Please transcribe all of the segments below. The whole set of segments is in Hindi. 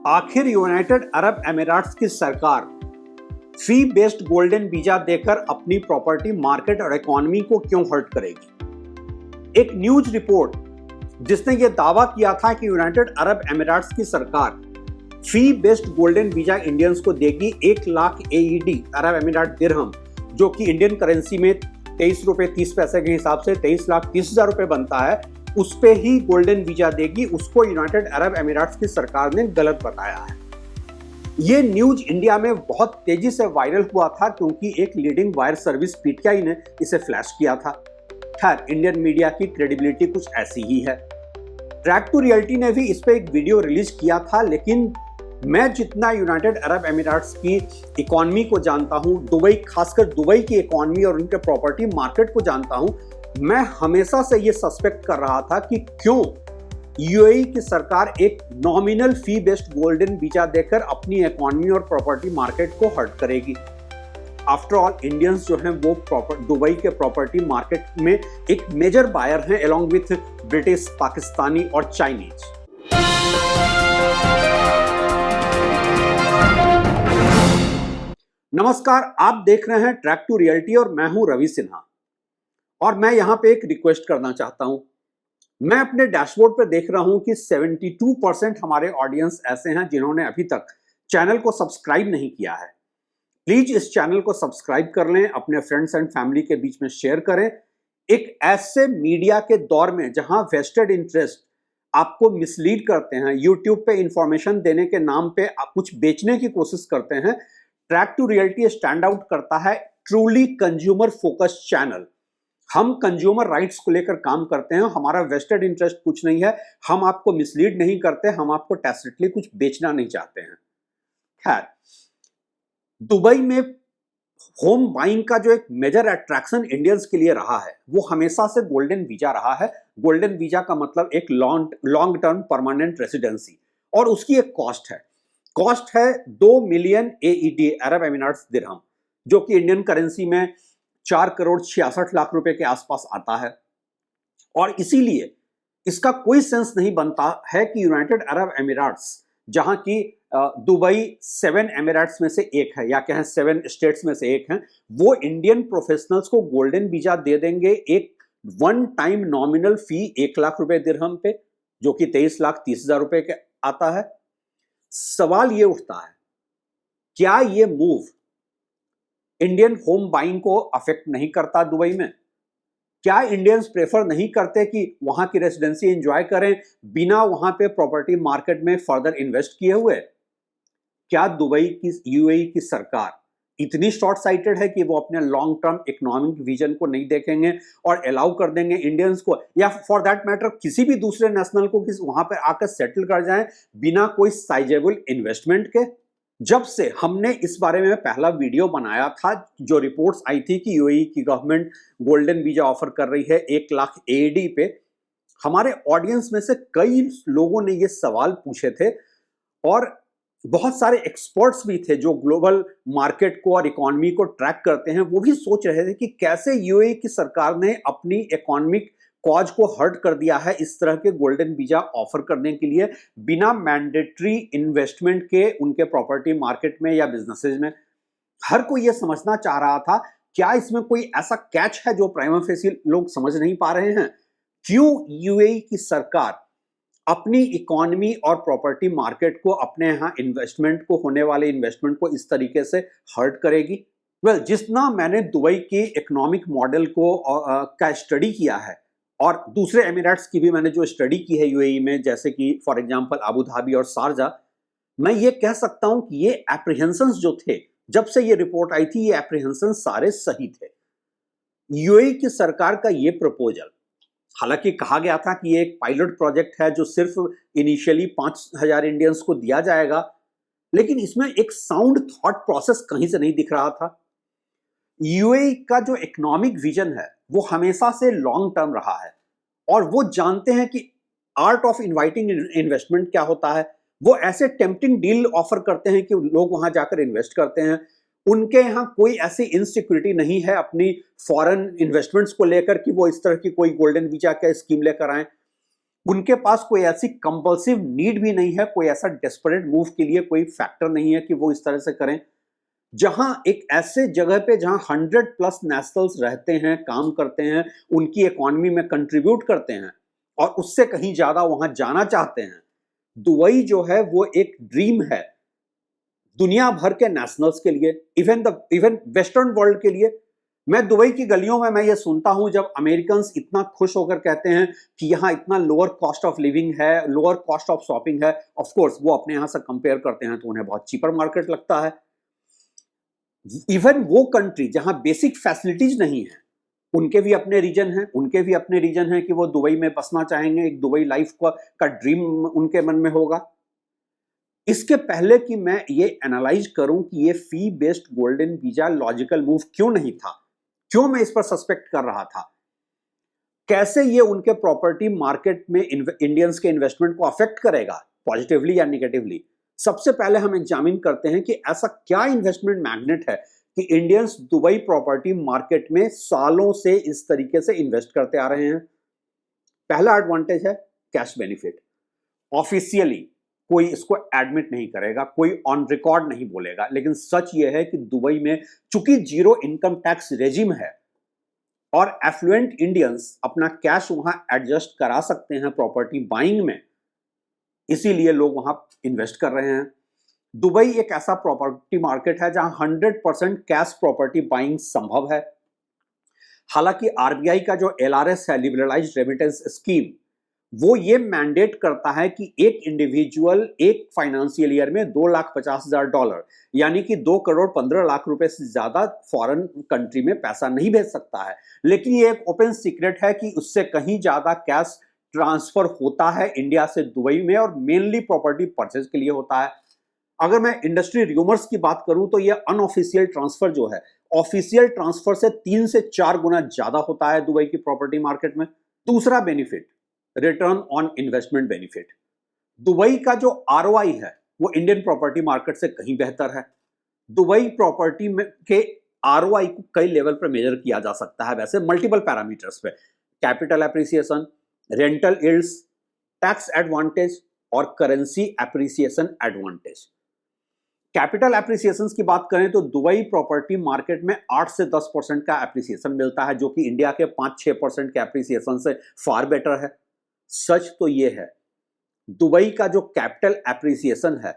आखिर यूनाइटेड अरब अमीरात्स की सरकार फी बेस्ड गोल्डन वीजा देकर अपनी प्रॉपर्टी मार्केट और इकोनॉमी को क्यों हर्ट करेगी? एक न्यूज रिपोर्ट जिसने यह दावा किया था कि यूनाइटेड अरब अमीरात्स की सरकार फी बेस्ड गोल्डन वीजा इंडियंस को देगी 1 लाख AED अरब अमीरात दिरहम, जो कि इंडियन करेंसी में 23 रुपए 30 पैसे के हिसाब से 23,30,000 रुपए बनता है, उस पे ही गोल्डन वीजा देगी। उसको यूनाइटेड अरब अमीरात्स की सरकार ने गलत बताया है। ये न्यूज इंडिया में बहुत तेजी से वायरल हुआ था क्योंकि एक लीडिंग वायर सर्विस PTI ने इसे फ्लैश किया था। खैर, इंडियन मीडिया की क्रेडिबिलिटी कुछ ऐसी ही है। ट्रैक टू रियलिटी ने भी इस पे एक वीडियो रिलीज किया था, लेकिन मैं जितना यूनाइटेड अरब अमीरात्स की इकोनॉमी को जानता हूं, दुबई, खासकर दुबई की इकोनॉमी और उनके प्रॉपर्टी मार्केट को जानता हूं, मैं हमेशा से ये सस्पेक्ट कर रहा था कि क्यों UAE की सरकार एक nominal fee based golden visa देकर अपनी इकोनॉमी और प्रॉपर्टी मार्केट को हर्ट करेगी। आफ्टर ऑल, इंडियंस जो हैं वो दुबई के प्रॉपर्टी मार्केट में एक मेजर बायर हैं, अलोंग विथ ब्रिटिश, पाकिस्तानी और चाइनीज। नमस्कार, आप देख रहे हैं ट्रैक टू रियलिटी और मैं हूं रवि सिन्हा। और मैं यहां पे एक रिक्वेस्ट करना चाहता हूं। मैं अपने डैशबोर्ड पर देख रहा हूं कि 72% हमारे ऑडियंस ऐसे हैं जिन्होंने अभी तक चैनल को सब्सक्राइब नहीं किया है। प्लीज इस चैनल को सब्सक्राइब कर लें, अपने फ्रेंड्स एंड फैमिली के बीच में शेयर करें। एक ऐसे मीडिया के दौर में जहां वेस्टेड इंटरेस्ट आपको मिसलीड करते हैं, यूट्यूब पे इंफॉर्मेशन देने के नाम पे आप कुछ बेचने की कोशिश करते हैं, track to reality stand out करता है ट्रूली कंज्यूमर फोकस्ड चैनल। हम कंज्यूमर राइट्स को लेकर काम करते हैं, हमारा वेस्टेड इंटरेस्ट कुछ नहीं है, हम आपको मिसलीड नहीं करते, हम आपको टैसिटली कुछ बेचना नहीं चाहते हैं। खैर, दुबई में होम बाइंग का जो एक मेजर अट्रैक्शन इंडियंस के लिए रहा है वो हमेशा से गोल्डन वीजा रहा है। गोल्डन वीजा का मतलब एक लॉन्ग टर्म परमानेंट रेसिडेंसी, और उसकी एक कॉस्ट है 2 मिलियन AED अरब अमीरात्स दिरहम, जो कि इंडियन करेंसी में 4,66,00,000 रुपए के आसपास आता है। और इसीलिए इसका कोई सेंस नहीं बनता है कि यूनाइटेड अरब अमीरात्स, जहां की दुबई 7 एमिरेट्स में से एक है, या कहें 7 स्टेट्स में से एक है, वो इंडियन प्रोफेशनल्स को गोल्डन वीजा दे देंगे एक one time nominal fee 1 lakh रुपए दिरहम पे, जो कि 23,30,000 रुपए के आता है। सवाल ये उठता है, क्या ये मूव इंडियन होम बाइंग को अफेक्ट नहीं करता दुबई में? क्या इंडियंस प्रेफर नहीं करते कि वहां की रेसिडेंसी एंजॉय करें बिना वहां पे प्रॉपर्टी मार्केट में फर्दर इन्वेस्ट किए हुए? क्या दुबई की UAE की सरकार इतनी शॉर्ट साइटेड है कि वो अपने लॉन्ग टर्म इकोनॉमिक विजन को नहीं देखेंगे और अलाउ कर देंगे इंडियंस को, या फॉर दैट मैटर किसी भी दूसरे नेशनल को कि वहां पर आकर सेटल कर जाएं बिना कोई साइजेबल इन्वेस्टमेंट के? जब से हमने इस बारे में पहला वीडियो बनाया था, जो रिपोर्ट्स आई थी कि UAE की गवर्नमेंट गोल्डन वीजा ऑफर कर रही है 1 लाख AED पे, हमारे ऑडियंस में से कई लोगों ने ये सवाल पूछे थे, और बहुत सारे एक्सपर्ट्स भी थे जो ग्लोबल मार्केट को और इकोनॉमी को ट्रैक करते हैं। वो भी सोच रहे थे कि कैसे UAE की सरकार ने अपनी इकोनॉमिक कॉज को हर्ट कर दिया है इस तरह के गोल्डन वीजा ऑफर करने के लिए बिना मैंडेटरी इन्वेस्टमेंट के उनके प्रॉपर्टी मार्केट में या बिजनेसेस में। हर कोई यह समझना चाह रहा था, क्या इसमें कोई ऐसा कैच है जो प्राइमा फेसी लोग समझ नहीं पा रहे हैं? क्यों UAE की सरकार अपनी इकोनॉमी और प्रॉपर्टी मार्केट को, अपने यहां इन्वेस्टमेंट को, होने वाले इन्वेस्टमेंट को इस तरीके से हर्ट करेगी? जितना मैंने दुबई की इकोनॉमिक मॉडल को का स्टडी किया है, और दूसरे एमिरेट्स की भी मैंने जो स्टडी की है UAE में, जैसे कि फॉर एग्जांपल अबू धाबी और शारजा, मैं ये कह सकता हूं कि ये एप्रीहेंशंस जो थे, जब से ये रिपोर्ट आई थी, ये एप्रीहेंशंस सारे सही थे। UAE की सरकार का ये प्रपोजल, हालांकि कहा गया था कि ये एक पायलट प्रोजेक्ट है जो सिर्फ इनिशियली 5,000 इंडियंस को दिया जाएगा, लेकिन इसमें एक साउंड थॉट प्रोसेस कहीं से नहीं दिख रहा था। UAE का जो इकोनॉमिक विजन है वो हमेशा से लॉन्ग टर्म रहा है, और वो जानते हैं कि आर्ट ऑफ इनवाइटिंग इन्वेस्टमेंट क्या होता है। वो ऐसे टेम्पटिंग डील ऑफर करते हैं कि लोग वहां जाकर इन्वेस्ट करते हैं। उनके यहाँ कोई ऐसी इनसिक्योरिटी नहीं है अपनी फॉरेन इन्वेस्टमेंट्स को लेकर कि वो इस तरह की कोई गोल्डन वीजा का स्कीम लेकर आए। उनके पास कोई ऐसी कंपल्सिव नीड भी नहीं है, कोई ऐसा डेस्परेट मूव के लिए कोई फैक्टर नहीं है कि वो इस तरह से करें। जहां एक ऐसे जगह पे जहां 100+ नेशनल्स रहते हैं, काम करते हैं, उनकी इकोनॉमी में कंट्रीब्यूट करते हैं और उससे कहीं ज्यादा वहां जाना चाहते हैं। दुबई जो है वो एक ड्रीम है दुनिया भर के नेशनल्स के लिए, इवन वेस्टर्न वर्ल्ड के लिए। मैं दुबई की गलियों में मैं ये सुनता हूं जब अमेरिकन इतना खुश होकर कहते हैं कि यहाँ इतना लोअर कॉस्ट ऑफ लिविंग है, लोअर कॉस्ट ऑफ शॉपिंग है। ऑफ कोर्स वो अपने यहां से कंपेयर करते हैं तो उन्हें बहुत चीपर मार्केट लगता है। इवन वो कंट्री जहां बेसिक फैसिलिटीज नहीं है, उनके भी अपने रीजन हैं, उनके भी अपने रीजन हैं कि वो दुबई में बसना चाहेंगे, एक दुबई लाइफ का ड्रीम उनके मन में होगा। इसके पहले कि मैं ये एनालाइज करूं कि ये fee based golden visa logical move क्यों नहीं था, क्यों मैं इस पर सस्पेक्ट कर रहा था, कैसे ये उनके प्रॉपर्टी मार्केट में इंडियंस के इन्वेस्टमेंट को अफेक्ट करेगा पॉजिटिवली या नेगेटिवली, सबसे पहले हम एग्जामिन करते हैं कि ऐसा क्या इन्वेस्टमेंट मैग्नेट है कि इंडियंस दुबई प्रॉपर्टी मार्केट में सालों से इस तरीके से इन्वेस्ट करते आ रहे हैं। पहला एडवांटेज है कैश बेनिफिट। ऑफिशियली कोई इसको एडमिट नहीं करेगा, कोई ऑन रिकॉर्ड नहीं बोलेगा, लेकिन सच यह है कि दुबई में चूंकि जीरो इनकम टैक्स रेजिम है और एफ्लुएंट इंडियंस अपना कैश वहां एडजस्ट करा सकते हैं प्रॉपर्टी बाइंग में, इसीलिए लोग वहां इन्वेस्ट कर रहे हैं। दुबई एक ऐसा प्रॉपर्टी मार्केट है जहां 100% कैश प्रॉपर्टी बाइंग संभव है। हालांकि आरबीआई का जो एलआरएस है, लिबरलाइज्ड रेमिटेंस स्कीम, वो ये मैंडेट करता है कि एक इंडिविजुअल एक फाइनेंशियल ईयर में $2,50,000 यानी कि 2,15,00,000 रुपए से ज्यादा फॉरेन कंट्री में पैसा नहीं भेज सकता है। लेकिन ये एक ओपन सीक्रेट है कि उससे कहीं ज्यादा कैश ट्रांसफर होता है इंडिया से दुबई में, और मेनली प्रॉपर्टी परचेज के लिए होता है। अगर मैं इंडस्ट्री रूमर्स की बात करूं तो ये अनऑफिशियल ट्रांसफर जो है, ऑफिशियल ट्रांसफर से 3 से 4 गुना ज्यादा होता है दुबई की प्रॉपर्टी मार्केट में। दूसरा benefit, return on investment benefit. Dubai का जो आरओआई है वो इंडियन प्रॉपर्टी मार्केट से कहीं बेहतर है। दुबई प्रॉपर्टी में के आरओआई को कई लेवल पर मेजर किया जा सकता है, वैसे मल्टीपल पैरामीटर्स पे, capital appreciation, rental yields, tax advantage और currency appreciation advantage. Capital appreciation की बात करें तो दुबई प्रॉपर्टी मार्केट में 8 से 10% का एप्रिसिएशन मिलता है, जो कि इंडिया के 5-6% के एप्रिसिएशन से फार बेटर है। सच तो यह है दुबई का जो कैपिटल एप्रिसिएशन है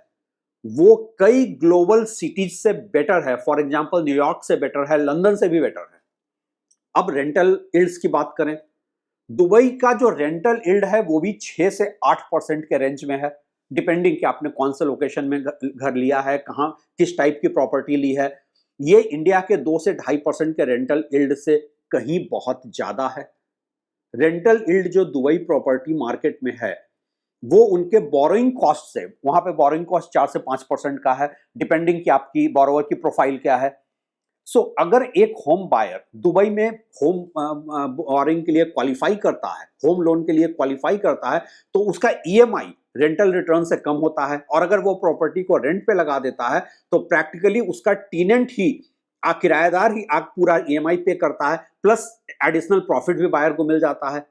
वो कई ग्लोबल सिटीज से बेटर है। फॉर एग्जांपल न्यूयॉर्क से बेटर है, लंदन से भी बेटर है। अब रेंटल यील्ड्स की बात करें, दुबई का जो रेंटल यील्ड है वो भी 6 से 8% के रेंज में है, डिपेंडिंग कि आपने कौन से लोकेशन में घर लिया है, कहां किस टाइप की प्रॉपर्टी ली है। ये इंडिया के 2 से 2.5% के रेंटल यील्ड से कहीं बहुत ज्यादा है। रेंटल यील्ड जो दुबई प्रॉपर्टी मार्केट में है वो उनके बोरोइंग कॉस्ट से, वहां पे बोरोइंग कॉस्ट 4 से 5% का है, डिपेंडिंग कि आपकी बोरोवर की प्रोफाइल क्या है। सो अगर एक होम बायर दुबई में होम बोरोइंग के लिए क्वालिफाई करता है, होम लोन के लिए क्वालिफाई करता है, तो उसका ईएमआई रेंटल रिटर्न से कम होता है। और अगर वो प्रॉपर्टी को रेंट पे लगा देता है तो प्रैक्टिकली उसका टेनेंट ही, किराएदार ही पूरा ईएमआई पे करता है, प्लस एडिशनल प्रॉफिट भी बायर को मिल जाता है।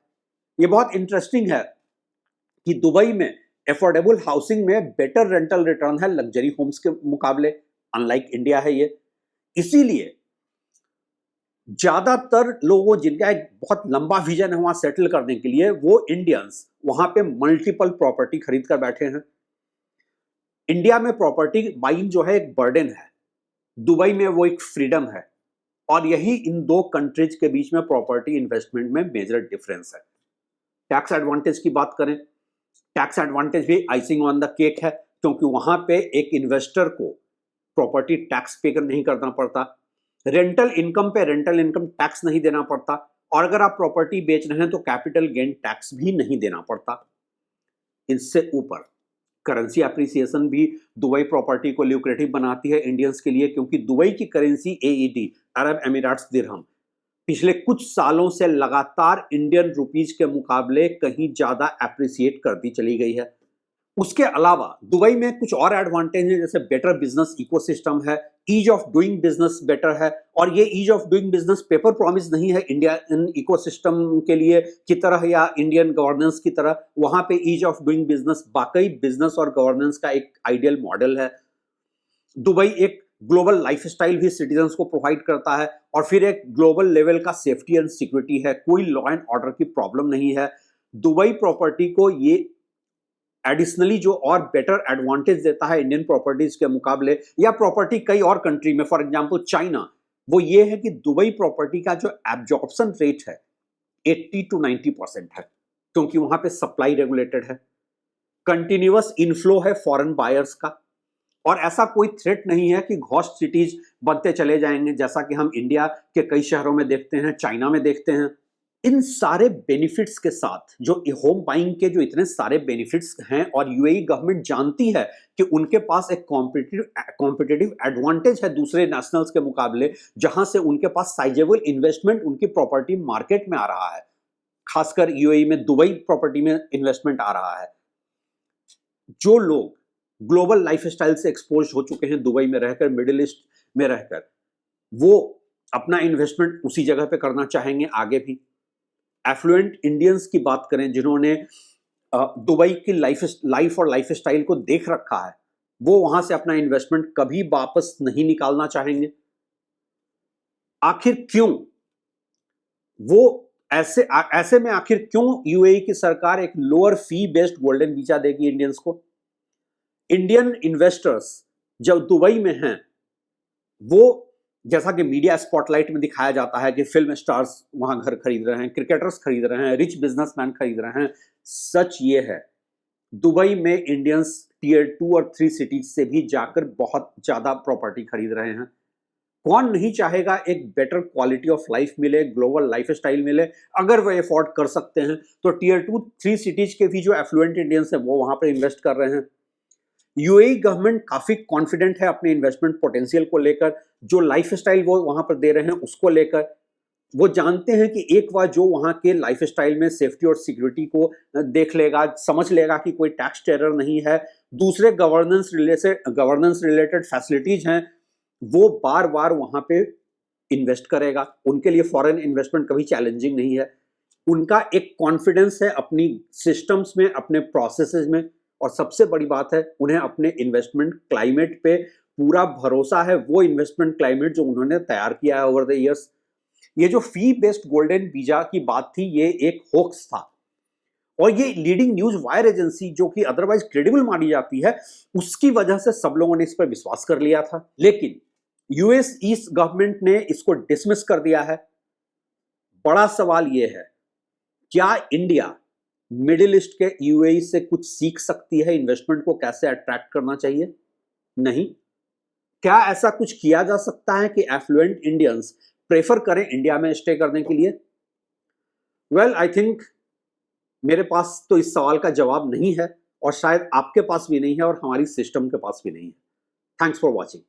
ये बहुत इंटरेस्टिंग है कि दुबई में अफोर्डेबल हाउसिंग में बेटर रेंटल रिटर्न है लग्जरी होम्स के मुकाबले, अनलाइक इंडिया है ये। इसीलिए ज्यादातर लोगों जिनका एक बहुत लंबा विजन है वहां सेटल करने के लिए, वो इंडियंस वहां पे मल्टीपल प्रॉपर्टी खरीद कर बैठे हैं। इंडिया में प्रॉपर्टी बाइंग जो है एक बर्डन है, दुबई में वो एक फ्रीडम है, और यही इन दो कंट्रीज के बीच में प्रॉपर्टी इन्वेस्टमेंट में मेजर डिफरेंस है। टैक्स एडवांटेज की बात करें, टैक्स एडवांटेज भी आइसिंग ऑन द केक है, क्योंकि वहां पे एक इन्वेस्टर को प्रॉपर्टी टैक्स पे नहीं करना पड़ता, रेंटल इनकम पे रेंटल इनकम टैक्स नहीं देना पड़ता, और अगर आप प्रॉपर्टी बेच रहे हैं तो कैपिटल गेन टैक्स भी नहीं देना पड़ता। इससे ऊपर करेंसी एप्रिसिएशन भी दुबई प्रॉपर्टी को ल्यूक्रेटिव बनाती है इंडियंस के लिए, क्योंकि दुबई की करेंसी एईडी, अरब एमिरेट्स दिरहम, पिछले कुछ सालों से लगातार इंडियन रुपीज के मुकाबले कहीं ज्यादा एप्रिसिएट करती चली गई है। उसके अलावा दुबई में कुछ और एडवांटेज है, जैसे बेटर बिजनेस इकोसिस्टम है, ease of doing business better है, और ये ease of doing business paper promise नहीं है इंडिया इन इकोसिस्टम के लिए की तरह या इंडियन गवर्नेंस की तरह। वहां पे ईज ऑफ डूइंग बिजनेस वाकई बिजनेस और गवर्नेंस का एक आइडियल मॉडल है। दुबई एक ग्लोबल लाइफस्टाइल भी सिटीजन्स को प्रोवाइड करता है, और फिर एक ग्लोबल लेवल का सेफ्टी एंड सिक्योरिटी है, कोई लॉ एंड ऑर्डर की प्रॉब्लम नहीं है। दुबई प्रॉपर्टी को ये एडिशनली जो और बेटर एडवांटेज देता है इंडियन प्रॉपर्टीज के मुकाबले या प्रॉपर्टी कई और कंट्री में, फॉर एग्जांपल चाइना, वो ये है कि दुबई प्रॉपर्टी का जो एब्जॉर्प्शन रेट है 80 to 90% है, क्योंकि वहां पे सप्लाई रेगुलेटेड है, कंटिन्यूअस इनफ्लो है फॉरेन बायर्स का, और ऐसा कोई थ्रेट नहीं है कि घोस्ट सिटीज बनते चले जाएंगे जैसा कि हम इंडिया के कई शहरों में देखते हैं, चाइना में देखते हैं। इन सारे बेनिफिट्स के साथ जो होम बाइंग के जो इतने सारे बेनिफिट्स हैं, और यूएई गवर्नमेंट जानती है कि उनके पास एक कॉम्पिटिटिव एडवांटेज है दूसरे नेशनल्स के मुकाबले, जहां से उनके पास साइजेबल इन्वेस्टमेंट उनकी प्रॉपर्टी मार्केट में आ रहा है, खासकर यूएई में दुबई प्रॉपर्टी में इन्वेस्टमेंट आ रहा है। जो लोग ग्लोबल लाइफस्टाइल से एक्सपोज हो चुके हैं दुबई में रहकर, मिडिल ईस्ट में रहकर, वो अपना इन्वेस्टमेंट उसी जगह पे करना चाहेंगे आगे भी। एफ्लुएंट इंडियंस की बात करें जिन्होंने दुबई की लाइफ और लाइफस्टाइल को देख रखा है, वो वहां से अपना इन्वेस्टमेंट कभी वापस नहीं निकालना चाहेंगे। आखिर क्यों वो ऐसे में आखिर क्यों यूएई की सरकार एक लोअर फी बेस्ड गोल्डन वीजा देगी इंडियंस को? इंडियन इन्वेस्टर्स जब दुबई में हैं, वो जैसा कि मीडिया स्पॉटलाइट में दिखाया जाता है कि फिल्म स्टार्स वहां घर खरीद रहे हैं, क्रिकेटर्स खरीद रहे हैं, रिच बिजनेसमैन खरीद रहे हैं, सच ये है दुबई में इंडियंस टियर 2 और 3 सिटीज से भी जाकर बहुत ज्यादा प्रॉपर्टी खरीद रहे हैं। कौन नहीं चाहेगा एक बेटर क्वालिटी ऑफ लाइफ मिले, ग्लोबल लाइफस्टाइल मिले? अगर वो अफोर्ड कर सकते हैं तो टियर 2 3 सिटीज के भी जो एफ्लुएंट इंडियंस हैं वो वहां पर इन्वेस्ट कर रहे हैं। यूएई गवर्नमेंट काफी कॉन्फिडेंट है अपने इन्वेस्टमेंट पोटेंशियल को लेकर, जो लाइफस्टाइल वो वहां पर दे रहे हैं उसको लेकर। वो जानते हैं कि एक बार जो वहां के लाइफस्टाइल में सेफ्टी और सिक्योरिटी को देख लेगा, समझ लेगा कि कोई टैक्स टेरर नहीं है, दूसरे गवर्नेंस रिलेटेड फैसिलिटीज हैं, वो बार बार वहां पे इन्वेस्ट करेगा। उनके लिए फॉरेन इन्वेस्टमेंट कभी चैलेंजिंग नहीं है। उनका एक कॉन्फिडेंस है अपनी सिस्टम्स में, अपने प्रोसेसेस में, और सबसे बड़ी बात है उन्हें अपने इन्वेस्टमेंट क्लाइमेट पे पूरा भरोसा है, वो इन्वेस्टमेंट क्लाइमेट जो उन्होंने तैयार किया है ओवर द इयर्स। ये जो फी बेस्ड गोल्डन वीजा की बात थी, ये एक होक्स था, और ये लीडिंग न्यूज वायर एजेंसी जो कि अदरवाइज क्रेडिबल मानी जाती है, उसकी वजह से सब लोगों ने इस पर विश्वास कर लिया था। लेकिन यूएस ईस्ट गवर्नमेंट ने इसको डिसमिस कर दिया है। बड़ा सवाल यह है, क्या इंडिया मिडिल ईस्ट के यूएई से कुछ सीख सकती है इन्वेस्टमेंट को कैसे अट्रैक्ट करना चाहिए? नहीं। क्या ऐसा कुछ किया जा सकता है कि एफ्लुएंट इंडियंस प्रेफर करें इंडिया में स्टे करने के लिए? वेल, आई थिंक मेरे पास तो इस सवाल का जवाब नहीं है, और शायद आपके पास भी नहीं है, और हमारी सिस्टम के पास भी नहीं है। Thanks for watching.